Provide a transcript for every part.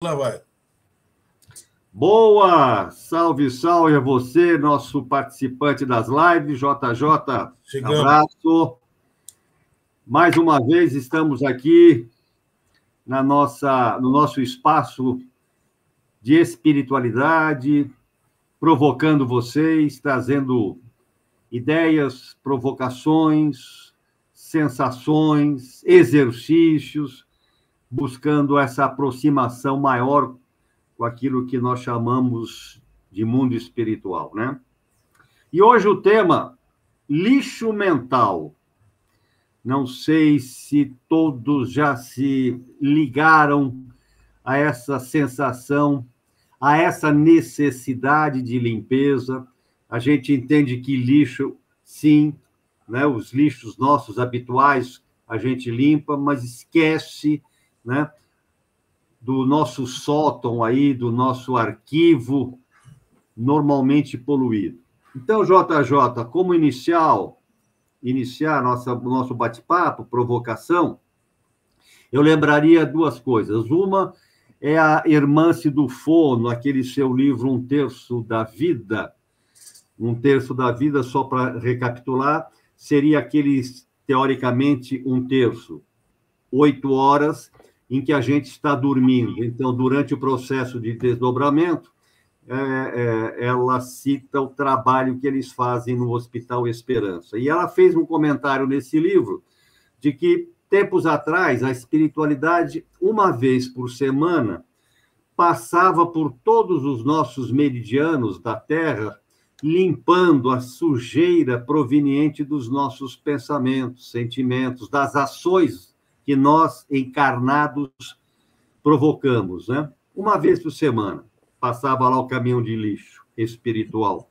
Lá vai. Boa! Salve, salve a você, nosso participante das lives, JJ. Chegamos. Abraço. Mais uma vez estamos aqui no nosso espaço de espiritualidade, provocando vocês, trazendo ideias, provocações, sensações, exercícios, buscando essa aproximação maior com aquilo que nós chamamos de mundo espiritual, né? E hoje o tema, lixo mental. Não sei se todos já se ligaram a essa sensação, a essa necessidade de limpeza. A gente entende que lixo, sim, né? Os lixos nossos habituais a gente limpa, mas esquece, né? Do nosso sótão aí, do nosso arquivo normalmente poluído. Então, JJ, como iniciar nosso bate-papo, provocação, eu lembraria duas coisas. Uma é a Hermance Dufour, naquele seu livro Um Terço da Vida. Um terço da vida, só para recapitular, seria teoricamente, um terço, 8 horas em que a gente está dormindo. Então, durante o processo de desdobramento, ela cita o trabalho que eles fazem no Hospital Esperança. E ela fez um comentário nesse livro de que, tempos atrás, a espiritualidade, uma vez por semana, passava por todos os nossos meridianos da Terra, limpando a sujeira proveniente dos nossos pensamentos, sentimentos, das ações que nós, encarnados, provocamos, né? Uma vez por semana, passava lá o caminhão de lixo espiritual.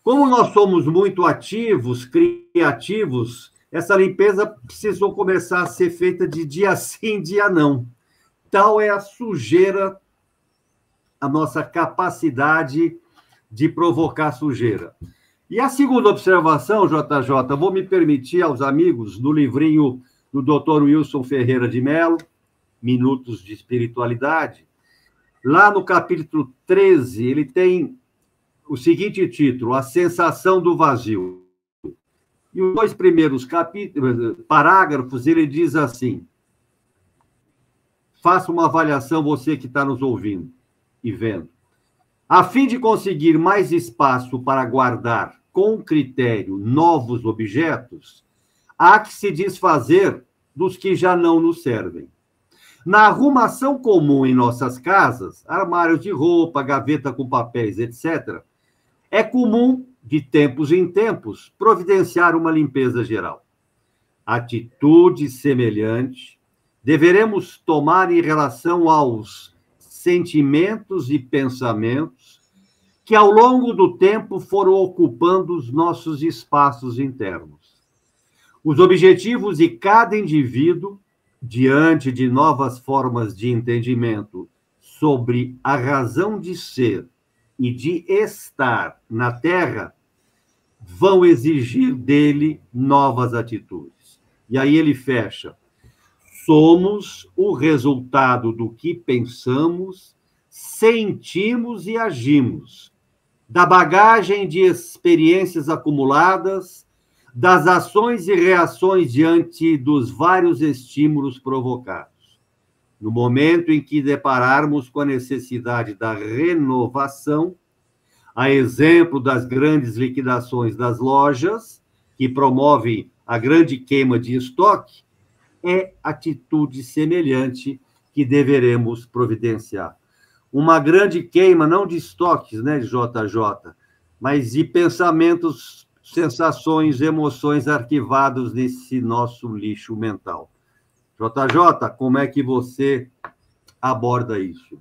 Como nós somos muito ativos, criativos, essa limpeza precisou começar a ser feita de dia sim, dia não. Tal é a sujeira, a nossa capacidade de provocar sujeira. E a segunda observação, JJ, vou me permitir aos amigos do livrinho do Dr. Wilson Ferreira de Mello, Minutos de Espiritualidade. Lá no capítulo 13, ele tem o seguinte título, A Sensação do Vazio. E os dois primeiros parágrafos, ele diz assim, faça uma avaliação, você que está nos ouvindo e vendo. A fim de conseguir mais espaço para guardar, com critério, novos objetos, há que se desfazer dos que já não nos servem. Na arrumação comum em nossas casas, armários de roupa, gaveta com papéis, etc., é comum, de tempos em tempos, providenciar uma limpeza geral. Atitude semelhante deveremos tomar em relação aos sentimentos e pensamentos que, ao longo do tempo, foram ocupando os nossos espaços internos. Os objetivos de cada indivíduo, diante de novas formas de entendimento sobre a razão de ser e de estar na Terra, vão exigir dele novas atitudes. E aí ele fecha. Somos o resultado do que pensamos, sentimos e agimos, da bagagem de experiências acumuladas, das ações e reações diante dos vários estímulos provocados. No momento em que depararmos com a necessidade da renovação, a exemplo das grandes liquidações das lojas, que promovem a grande queima de estoque, é atitude semelhante que deveremos providenciar. Uma grande queima, não de estoques, né, JJ, mas de pensamentos, sensações, emoções arquivados nesse nosso lixo mental. JJ, como é que você aborda isso?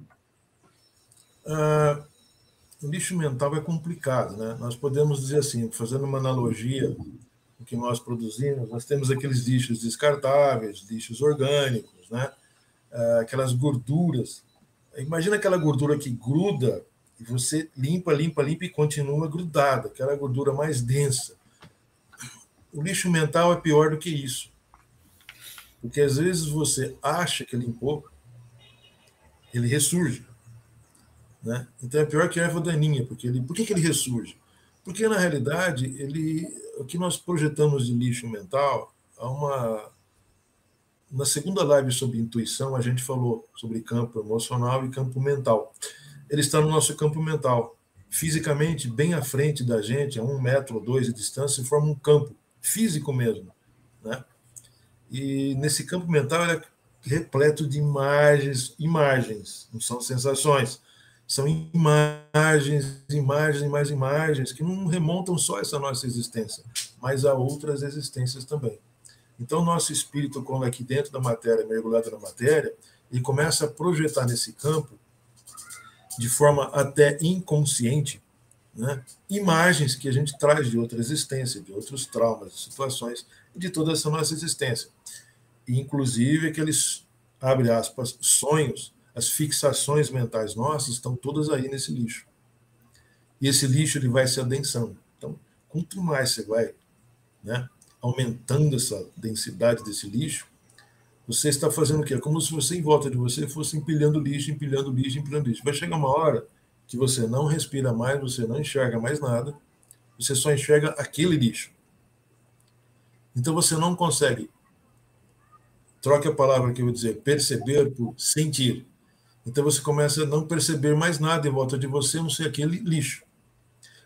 O lixo mental é complicado, né? Nós podemos dizer assim, fazendo uma analogia com o que nós produzimos, nós temos aqueles lixos descartáveis, lixos orgânicos, né? Aquelas gorduras. Imagina aquela gordura que gruda e você limpa, limpa, limpa e continua grudada, aquela gordura mais densa. O lixo mental é pior do que isso. Porque às vezes você acha que limpou, ele ressurge, né? Então é pior que a erva daninha, por que ele ressurge? Porque, na realidade, o que nós projetamos de lixo mental, na segunda live sobre intuição, a gente falou sobre campo emocional e campo mental. Ele está no nosso campo mental. Fisicamente, bem à frente da gente, a 1 metro ou 2 de distância, forma um campo físico mesmo, né? E nesse campo mental ele é repleto de imagens, não são sensações. São imagens e mais imagens que não remontam só a essa nossa existência, mas a outras existências também. Então, o nosso espírito, quando aqui dentro da matéria, mergulhado na matéria, ele começa a projetar nesse campo, de forma até inconsciente, né, imagens que a gente traz de outra existência, de outros traumas, situações, de toda essa nossa existência. E, inclusive, aqueles, abre aspas, sonhos, as fixações mentais nossas estão todas aí nesse lixo. E esse lixo ele vai se adensando. Então, quanto mais você vai, né, aumentando essa densidade desse lixo, você está fazendo o quê? É como se você, em volta de você, fosse empilhando lixo, empilhando lixo, empilhando lixo. Vai chegar uma hora que você não respira mais, você não enxerga mais nada, você só enxerga aquele lixo. Então, você não consegue, troque a palavra que eu vou dizer, perceber por sentir. Então, você começa a não perceber mais nada em volta de você, a não ser aquele lixo.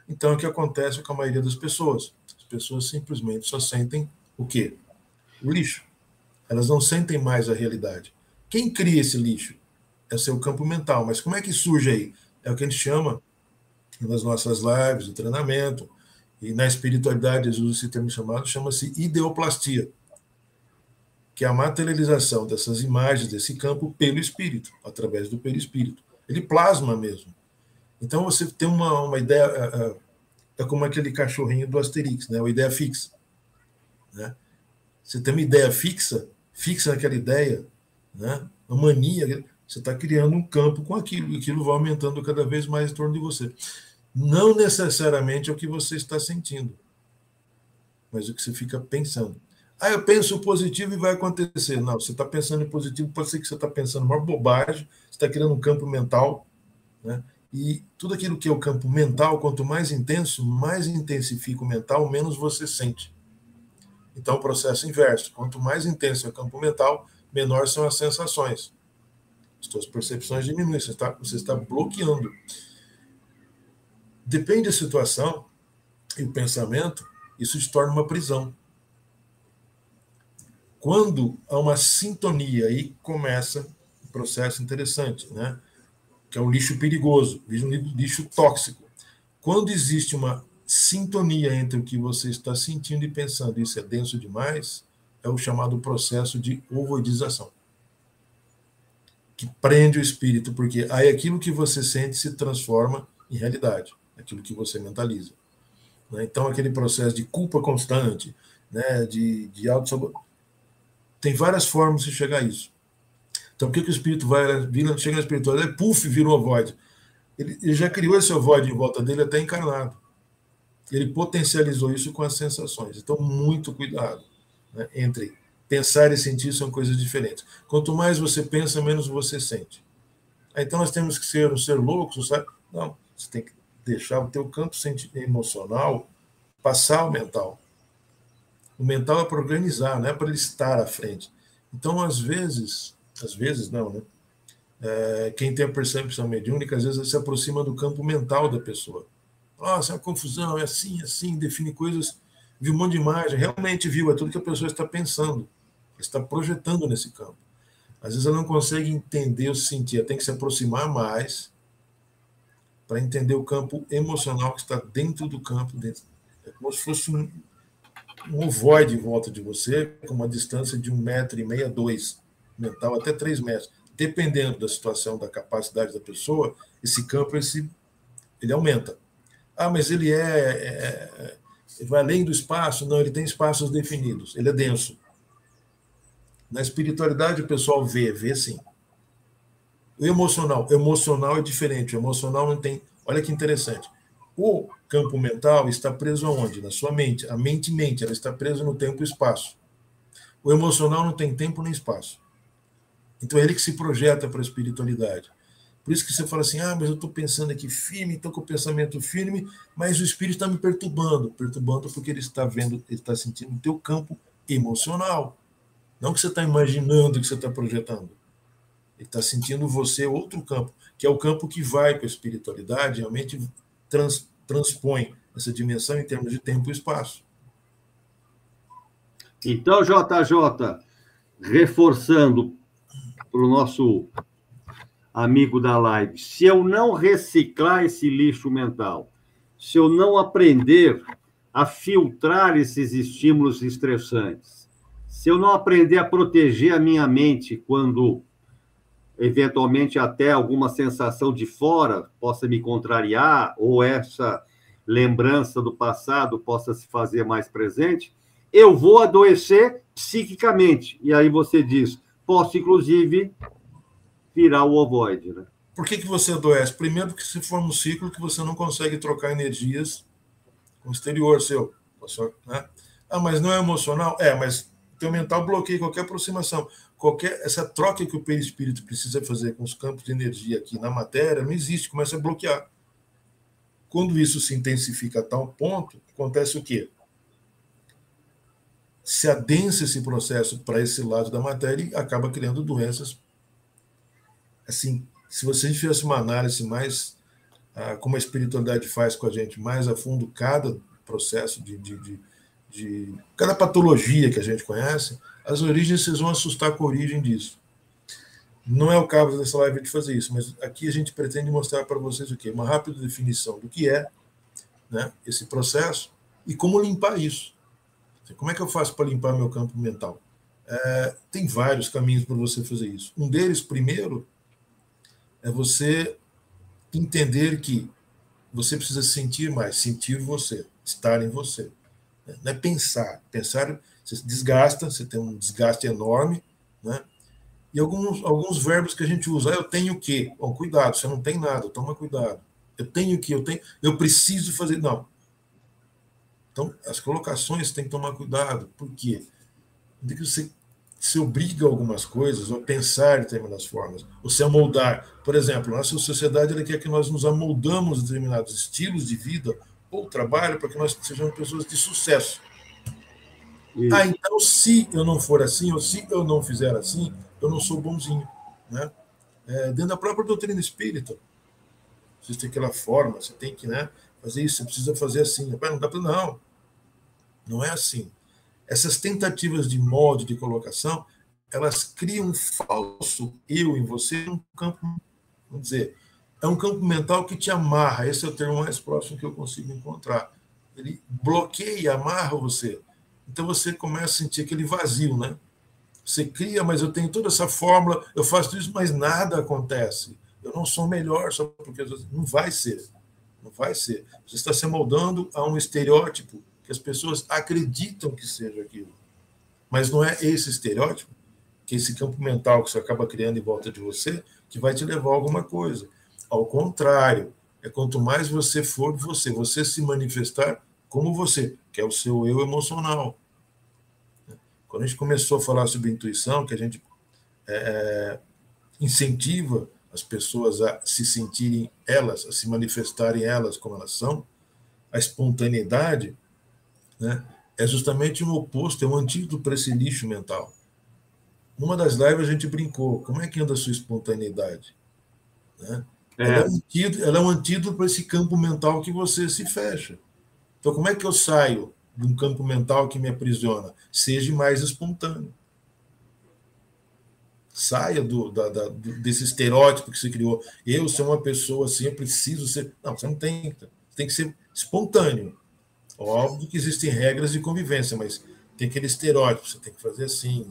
Então, é o que acontece com a maioria das pessoas. As pessoas simplesmente só sentem o quê? O lixo. Elas não sentem mais a realidade. Quem cria esse lixo? É o seu campo mental. Mas como é que surge aí? É o que a gente chama, nas nossas lives, no treinamento, e na espiritualidade, Jesus usa esse termo chamado, chama-se ideoplastia, que é a materialização dessas imagens, desse campo, pelo espírito, através do perispírito. Ele plasma mesmo. Então, você tem uma ideia, é como aquele cachorrinho do Asterix, né? Uma ideia fixa, né? Você tem uma ideia fixa naquela ideia, né? Uma mania, você está criando um campo com aquilo, e aquilo vai aumentando cada vez mais em torno de você. Não necessariamente é o que você está sentindo, mas o que você fica pensando. Ah, eu penso positivo e vai acontecer. Não, você está pensando em positivo, pode ser que você está pensando uma bobagem, você está criando um campo mental, né? E tudo aquilo que é o campo mental, quanto mais intenso, mais intensifica o mental, menos você sente. Então, o processo inverso. Quanto mais intenso é o campo mental, menor são as sensações. As suas percepções diminuem, você está bloqueando. Depende da situação e o pensamento, isso se torna uma prisão. Quando há uma sintonia, aí começa um processo interessante, né? Que é o lixo perigoso, o lixo tóxico. Quando existe uma sintonia entre o que você está sentindo e pensando, isso é denso demais, é o chamado processo de ovoidização, que prende o espírito, porque aí aquilo que você sente se transforma em realidade, aquilo que você mentaliza. Então, aquele processo de culpa constante, né, de auto-sabotagem, tem várias formas de chegar a isso. Então, por que o espírito chega na espiritualidade, puf, vira um ovoide? Ele já criou esse ovoide em volta dele até encarnado. Ele potencializou isso com as sensações. Então, muito cuidado, né, entre pensar e sentir são coisas diferentes. Quanto mais você pensa, menos você sente. Então, nós temos que ser um ser louco, sabe? Não, você tem que deixar o teu campo emocional passar o mental. O mental é para organizar, não é para ele estar à frente. Então, às vezes não, né? Quem tem a percepção mediúnica, às vezes se aproxima do campo mental da pessoa. Nossa, é uma confusão, é assim, define coisas, viu um monte de imagem, realmente viu, é tudo que a pessoa está pensando, está projetando nesse campo. Às vezes ela não consegue entender ou sentir, ela tem que se aproximar mais para entender o campo emocional que está dentro do campo. É como se fosse um ovoide em volta de você, com uma distância de 1,5 m, 2 mental, até 3 metros. Dependendo da situação, da capacidade da pessoa, esse campo ele aumenta. Ah, mas ele vai além do espaço? Não, ele tem espaços definidos, ele é denso. Na espiritualidade, o pessoal vê sim. O emocional é diferente. O emocional não tem. Olha que interessante. O campo mental está preso aonde? Na sua mente. A mente, ela está presa no tempo e espaço. O emocional não tem tempo nem espaço. Então é ele que se projeta para a espiritualidade. Por isso que você fala assim, mas eu estou pensando aqui firme, estou com o pensamento firme, mas o espírito está me perturbando. Perturbando porque ele está vendo, ele está sentindo o teu campo emocional. Não que você está imaginando, que você está projetando. Ele está sentindo você outro campo, que é o campo que vai para a espiritualidade, realmente transpõe essa dimensão em termos de tempo e espaço. Então, JJ, reforçando para o nosso amigo da live, se eu não reciclar esse lixo mental, se eu não aprender a filtrar esses estímulos estressantes, se eu não aprender a proteger a minha mente quando, eventualmente, até alguma sensação de fora possa me contrariar, ou essa lembrança do passado possa se fazer mais presente, eu vou adoecer psiquicamente. E aí você diz, posso, inclusive, virar o ovoide, né? Por que você adoece? Primeiro, porque se forma um ciclo que você não consegue trocar energias com o exterior seu. Né? Mas não é emocional? Mas o teu mental bloqueia qualquer aproximação. Essa troca que o perispírito precisa fazer com os campos de energia aqui na matéria não existe, começa a bloquear. Quando isso se intensifica a tal ponto, acontece o quê? Se adensa esse processo para esse lado da matéria e acaba criando doenças. Assim, se você fizesse uma análise mais, como a espiritualidade faz com a gente, mais a fundo cada processo de cada patologia que a gente conhece, as origens, vocês vão assustar com a origem disso. Não é o caso dessa live de fazer isso, mas aqui a gente pretende mostrar para vocês o quê? Uma rápida definição do que é, né, esse processo e como limpar isso. Como é que eu faço para limpar meu campo mental? Tem vários caminhos para você fazer isso. Um deles, primeiro, é você entender que você precisa sentir mais, sentir você, estar em você. Não é pensar. Pensar, você se desgasta, você tem um desgaste enorme, né? E alguns verbos que a gente usa, eu tenho que, bom, cuidado, você não tem nada, toma cuidado. Eu tenho que, eu preciso fazer, não. Então, as colocações tem que tomar cuidado. Por quê? Porque você se obriga a algumas coisas, a pensar de determinadas formas, ou se amoldar. Por exemplo, a nossa sociedade ela quer que nós nos amoldamos a determinados estilos de vida ou trabalho para que nós sejamos pessoas de sucesso. Então, se eu não for assim, ou se eu não fizer assim, eu não sou bonzinho. Né? Dentro da própria doutrina espírita, existe aquela forma, você tem que, né, fazer isso, você precisa fazer assim. Não dá para não. Não é assim. Essas tentativas de molde, de colocação, elas criam um falso eu em você, um campo, vamos dizer, é um campo mental que te amarra. Esse é o termo mais próximo que eu consigo encontrar. Ele bloqueia, amarra você. Então você começa a sentir aquele vazio, né? Você cria, mas eu tenho toda essa fórmula, eu faço tudo isso, mas nada acontece. Eu não sou melhor só porque não vai ser. Não vai ser. Você está se moldando a um estereótipo que as pessoas acreditam que seja aquilo. Mas não é esse estereótipo, que esse campo mental que você acaba criando em volta de você, que vai te levar a alguma coisa. Ao contrário, é quanto mais você for você se manifestar como você, que é o seu eu emocional. Quando a gente começou a falar sobre intuição, que a gente incentiva as pessoas a se sentirem elas, a se manifestarem elas como elas são, a espontaneidade, né, é justamente o oposto, é um antídoto para esse lixo mental. Numa das lives a gente brincou, como é que anda a sua espontaneidade? Né? Ela é um antídoto para esse campo mental que você se fecha. Então, como é que eu saio de um campo mental que me aprisiona? Seja mais espontâneo. Saia desse estereótipo que você criou. Eu sou uma pessoa assim, eu preciso ser... Não, você não tem. Tem que ser espontâneo. Óbvio que existem regras de convivência, mas tem aquele estereótipo, você tem que fazer assim.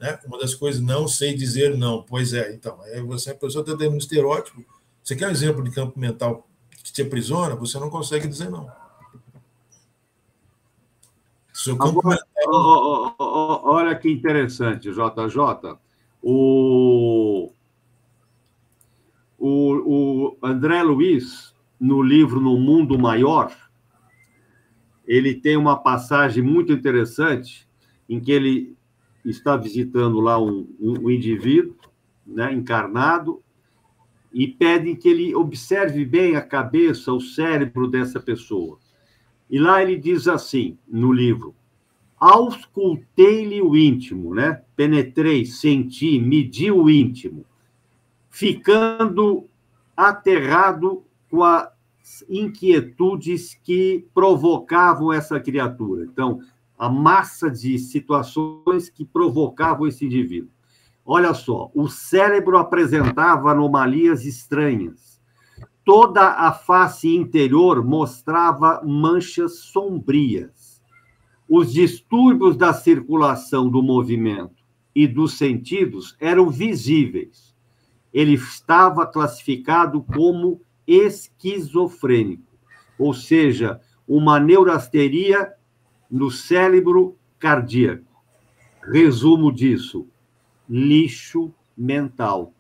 Né? Uma das coisas, não sei dizer não. Pois é, então. Aí você, a pessoa está dando um estereótipo. Você quer um exemplo de campo mental que te aprisiona? Você não consegue dizer não. Seu campo Agora, mental... olha que interessante, JJ. O André Luiz, no livro No Mundo Maior, ele tem uma passagem muito interessante em que ele está visitando lá um indivíduo, né, encarnado, e pedem que ele observe bem a cabeça, o cérebro dessa pessoa. E lá ele diz assim, no livro: auscultei-lhe o íntimo, né? Penetrei, senti, medi o íntimo, ficando aterrado com as inquietudes que provocavam essa criatura. Então, a massa de situações que provocavam esse indivíduo. Olha só, o cérebro apresentava anomalias estranhas. Toda a face interior mostrava manchas sombrias. Os distúrbios da circulação do movimento e dos sentidos eram visíveis. Ele estava classificado como esquizofrênico, ou seja, uma neurasteria no cérebro cardíaco. Resumo disso: lixo mental.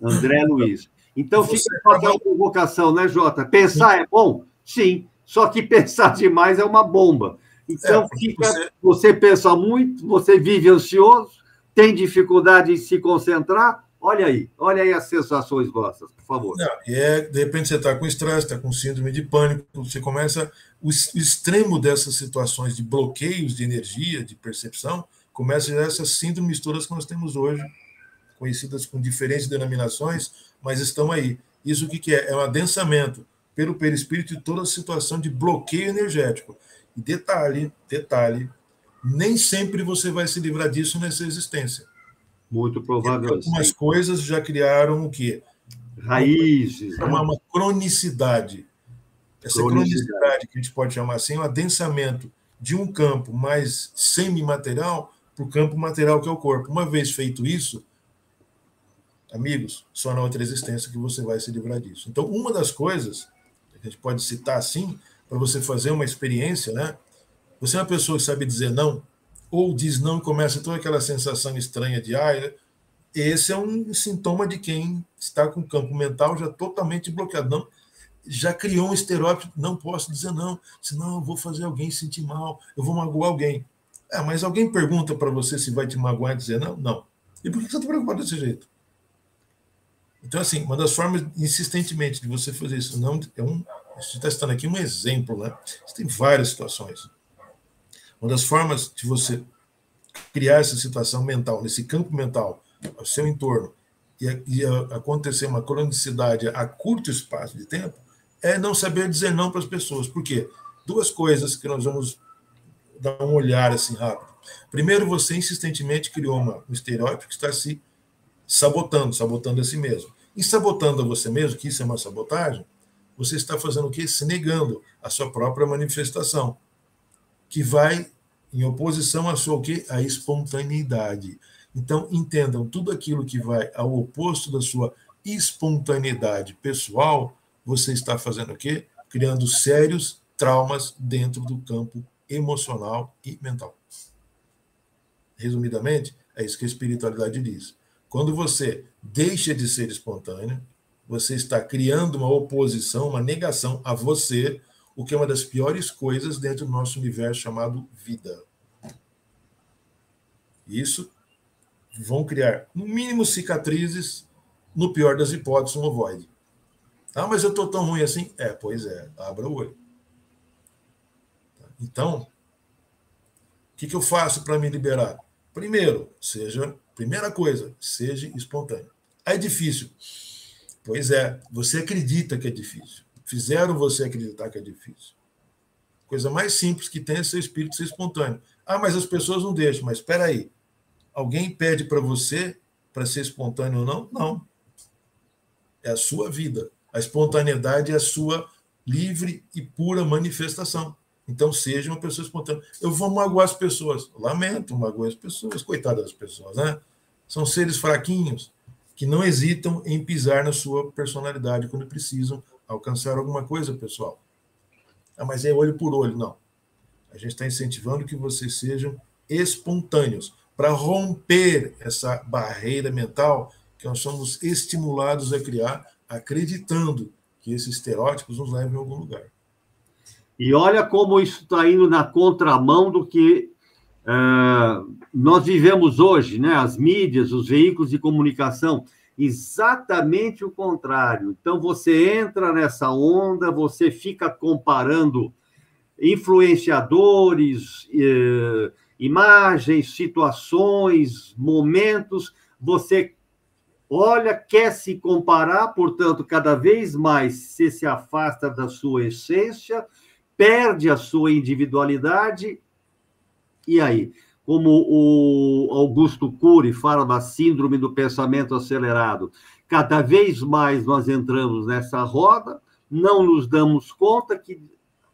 André Luiz. Então, fica só aquela provocação, né, Jota? Pensar é bom? Sim. Só que pensar demais é uma bomba. Então, você pensa muito, você vive ansioso, tem dificuldade em se concentrar. Olha aí as sensações vossas, por favor. Não, de repente você está com estresse, está com síndrome de pânico, você começa. O extremo dessas situações de bloqueios de energia, de percepção, começa a gerar essas síndromes todas que nós temos hoje, conhecidas com diferentes denominações, mas estão aí. Isso o que é? É um adensamento pelo perispírito de toda a situação de bloqueio energético. E detalhe, nem sempre você vai se livrar disso nessa existência. Muito provável. Algumas coisas já criaram o quê? Raízes. Uma cronicidade. Essa cronicidade, que a gente pode chamar assim, é um adensamento de um campo mais semimaterial para o campo material, que é o corpo. Uma vez feito isso, amigos, só na outra existência que você vai se livrar disso. Então, uma das coisas, a gente pode citar assim, para você fazer uma experiência, né? Você é uma pessoa que sabe dizer não, ou diz não e começa toda aquela sensação estranha de esse é um sintoma de quem está com o campo mental já totalmente bloqueado. Não, já criou um estereótipo, não posso dizer não, senão eu vou fazer alguém sentir mal, eu vou magoar alguém. Mas alguém pergunta para você se vai te magoar e dizer não? Não. E por que você está preocupado desse jeito? Então, assim, uma das formas, insistentemente, de você fazer isso, não você está citando aqui um exemplo, né? Você tem várias situações. Uma das formas de você criar essa situação mental, nesse campo mental, ao seu entorno, e acontecer uma cronicidade a curto espaço de tempo, é não saber dizer não para as pessoas. Por quê? Duas coisas que nós vamos dar um olhar assim rápido. Primeiro, você insistentemente criou um estereótipo que está se sabotando a si mesmo. E sabotando a você mesmo, que isso é uma sabotagem, você está fazendo o quê? Se negando a sua própria manifestação, que vai em oposição à sua o quê? A espontaneidade. Então, entendam, tudo aquilo que vai ao oposto da sua espontaneidade pessoal, você está fazendo o quê? Criando sérios traumas dentro do campo emocional e mental. Resumidamente, é isso que a espiritualidade diz. Quando você deixa de ser espontâneo, você está criando uma oposição, uma negação a você, o que é uma das piores coisas dentro do nosso universo chamado vida. Isso vão criar, no mínimo, cicatrizes, no pior das hipóteses, um ovoide. Mas eu estou tão ruim assim? Pois é, abra o olho. Então, o que eu faço para me liberar? Primeira coisa, seja espontâneo. É difícil. Pois é, você acredita que é difícil. Fizeram você acreditar que é difícil. Coisa mais simples que tem é seu espírito ser espontâneo. Mas as pessoas não deixam. Mas espera aí. Alguém pede para você para ser espontâneo ou não? Não. É a sua vida. A espontaneidade é a sua livre e pura manifestação. Então, seja uma pessoa espontânea. Eu vou magoar as pessoas. Lamento magoar as pessoas. Coitadas das pessoas, né? São seres fraquinhos que não hesitam em pisar na sua personalidade quando precisam alcançar alguma coisa, pessoal. Mas é olho por olho. Não. A gente está incentivando que vocês sejam espontâneos para romper essa barreira mental que nós somos estimulados a criar, acreditando que esses estereótipos nos levam a algum lugar. E olha como isso está indo na contramão do que nós vivemos hoje, né? As mídias, os veículos de comunicação. exatamente o contrário. Então, você entra nessa onda, você fica comparando influenciadores, imagens, situações, momentos, você olha, quer se comparar, portanto, cada vez mais você se afasta da sua essência, perde a sua individualidade, e aí? Como o Augusto Cury fala da síndrome do pensamento acelerado, cada vez mais nós entramos nessa roda, não nos damos conta que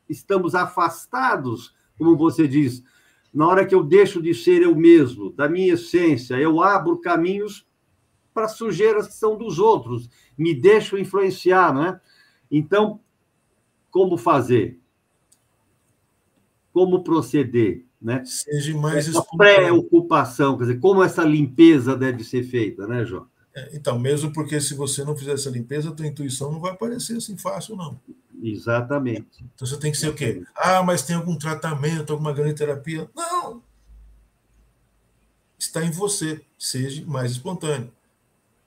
estamos afastados, como você diz, na hora que eu deixo de ser eu mesmo, da minha essência, eu abro caminhos para sujeiras que são dos outros, me deixo influenciar, né? Então, como fazer? Como proceder, né? Seja mais essa preocupação, quer dizer, como essa limpeza deve ser feita, né, João? Então, mesmo porque se você não fizer essa limpeza, a tua intuição não vai aparecer assim fácil, não. Exatamente. Então você tem que ser o quê? Ah, mas tem algum tratamento, alguma grande terapia? Não! Está em você. Seja mais espontâneo.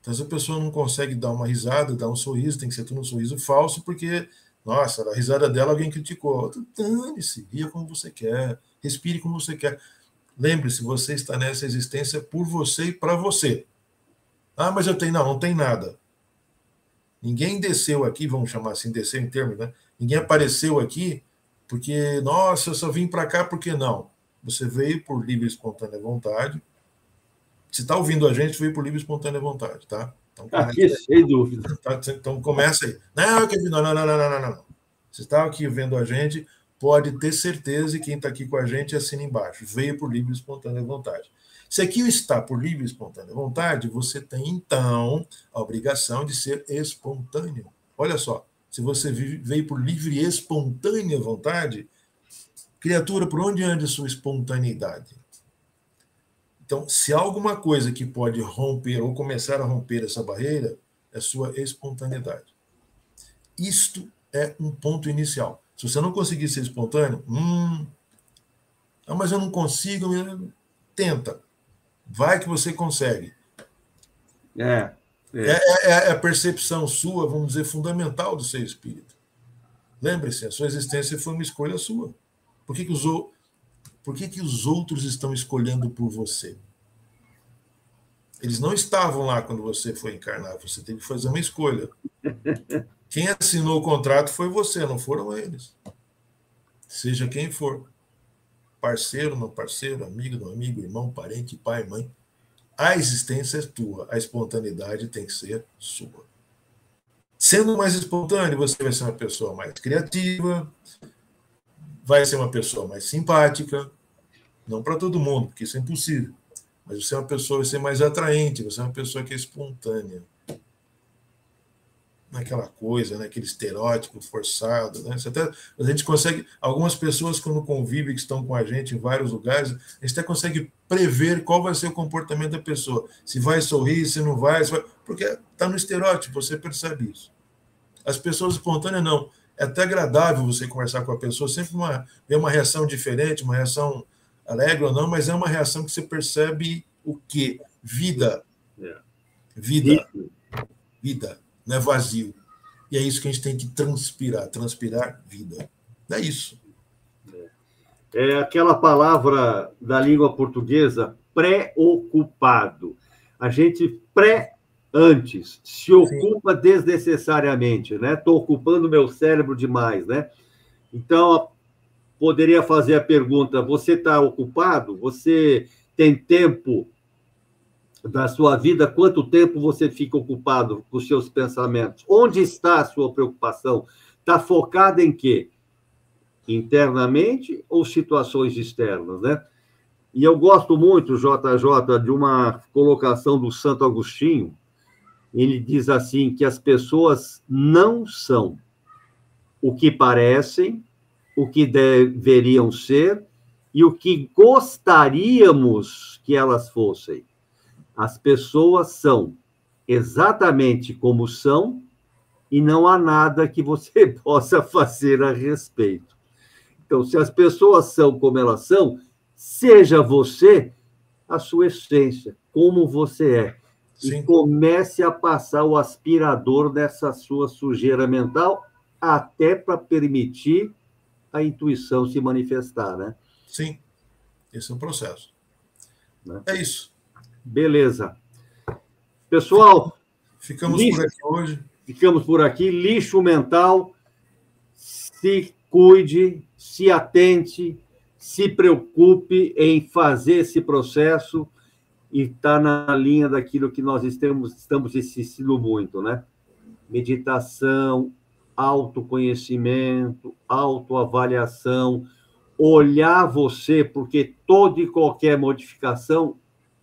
Então, se a pessoa não consegue dar uma risada, dar um sorriso, tem que ser tudo um sorriso falso, porque, nossa, a risada dela alguém criticou. Dane-se, ria como você quer, respire como você quer. Lembre-se, você está nessa existência por você e para você. Ah, mas eu tenho. Não, não tem nada. Ninguém desceu aqui, vamos chamar assim, descer em termos, né? Ninguém apareceu aqui porque, nossa, eu só vim para cá porque não. Você veio por livre e espontânea vontade. Se está ouvindo a gente, veio por livre e espontânea vontade, tá? Então, aqui, sem dúvida. Tá? Então começa aí. Não. Você está aqui vendo a gente, pode ter certeza, e quem está aqui com a gente assina embaixo. Veio por livre e espontânea vontade. Se aqui está por livre e espontânea vontade, você tem, então, a obrigação de ser espontâneo. Olha só, se você veio por livre e espontânea vontade, criatura, por onde anda a sua espontaneidade? Então, se há alguma coisa que pode romper ou começar a romper essa barreira, é a sua espontaneidade. Isto é um ponto inicial. Se você não conseguir ser espontâneo, mas eu não consigo, tenta. Vai que você consegue. É a percepção sua, vamos dizer, fundamental do seu espírito. Lembre-se, a sua existência foi uma escolha sua. Por que os outros estão escolhendo por você? Eles não estavam lá quando você foi encarnar, você teve que fazer uma escolha. Quem assinou o contrato foi você, não foram eles. Seja quem for. Parceiro, não parceiro, amigo, não amigo, irmão, parente, pai, mãe. A existência é tua, a espontaneidade tem que ser sua. Sendo mais espontâneo, você vai ser uma pessoa mais criativa, vai ser uma pessoa mais simpática, não para todo mundo, porque isso é impossível, mas você é uma pessoa, vai ser mais atraente, você é uma pessoa que é espontânea. Naquela coisa, né? Aquele estereótipo forçado, né? A gente consegue, algumas pessoas quando convivem, que estão com a gente em vários lugares, a gente até consegue prever qual vai ser o comportamento da pessoa, se vai sorrir, se não vai, porque está no estereótipo, você percebe isso. As pessoas espontâneas não, é até agradável você conversar com a pessoa, sempre ver uma reação diferente, uma reação alegre ou não, mas é uma reação que você percebe o quê? Vida. Vida. Não é vazio. E é isso que a gente tem que transpirar vida. É isso. É aquela palavra da língua portuguesa, preocupado. A gente antes, se ocupa desnecessariamente, né? Estou ocupando meu cérebro demais, né? Então, poderia fazer a pergunta, você está ocupado? Você tem tempo da sua vida, quanto tempo você fica ocupado com os seus pensamentos? Onde está a sua preocupação? Está focada em quê? Internamente ou situações externas, né? E eu gosto muito, JJ, de uma colocação do Santo Agostinho. Ele diz assim, que as pessoas não são o que parecem, o que deveriam ser e o que gostaríamos que elas fossem. As pessoas são exatamente como são e não há nada que você possa fazer a respeito. Então, se as pessoas são como elas são, seja você a sua essência, como você é. e comece a passar o aspirador dessa sua sujeira mental, até para permitir a intuição se manifestar, né? Sim, esse é o processo. Né? É isso. Beleza. Pessoal, ficamos por aqui hoje. Ficamos por aqui. Lixo mental, se cuide, se atente, se preocupe em fazer esse processo e está na linha daquilo que nós estamos insistindo muito, né? Meditação, autoconhecimento, autoavaliação, olhar você, porque toda e qualquer modificação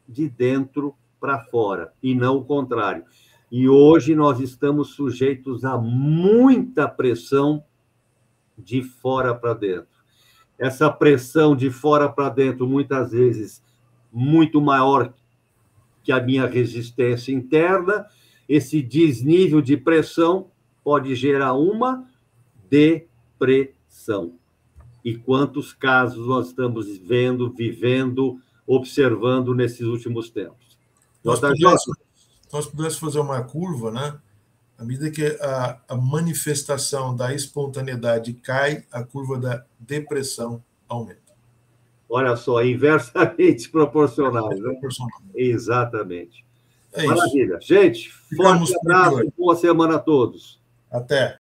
de dentro para fora, e não o contrário. E hoje nós estamos sujeitos a muita pressão de fora para dentro. Essa pressão de fora para dentro, muitas vezes, muito maior que a minha resistência interna, esse desnível de pressão pode gerar uma depressão. E quantos casos nós estamos vivendo, observando nesses últimos tempos? Nós pudéssemos fazer uma curva, né? À medida que a manifestação da espontaneidade cai, a curva da depressão aumenta. Olha só, inversamente proporcionais. Né? Exatamente. É maravilha. Isso. Gente, forte abraço, boa semana a todos. Até.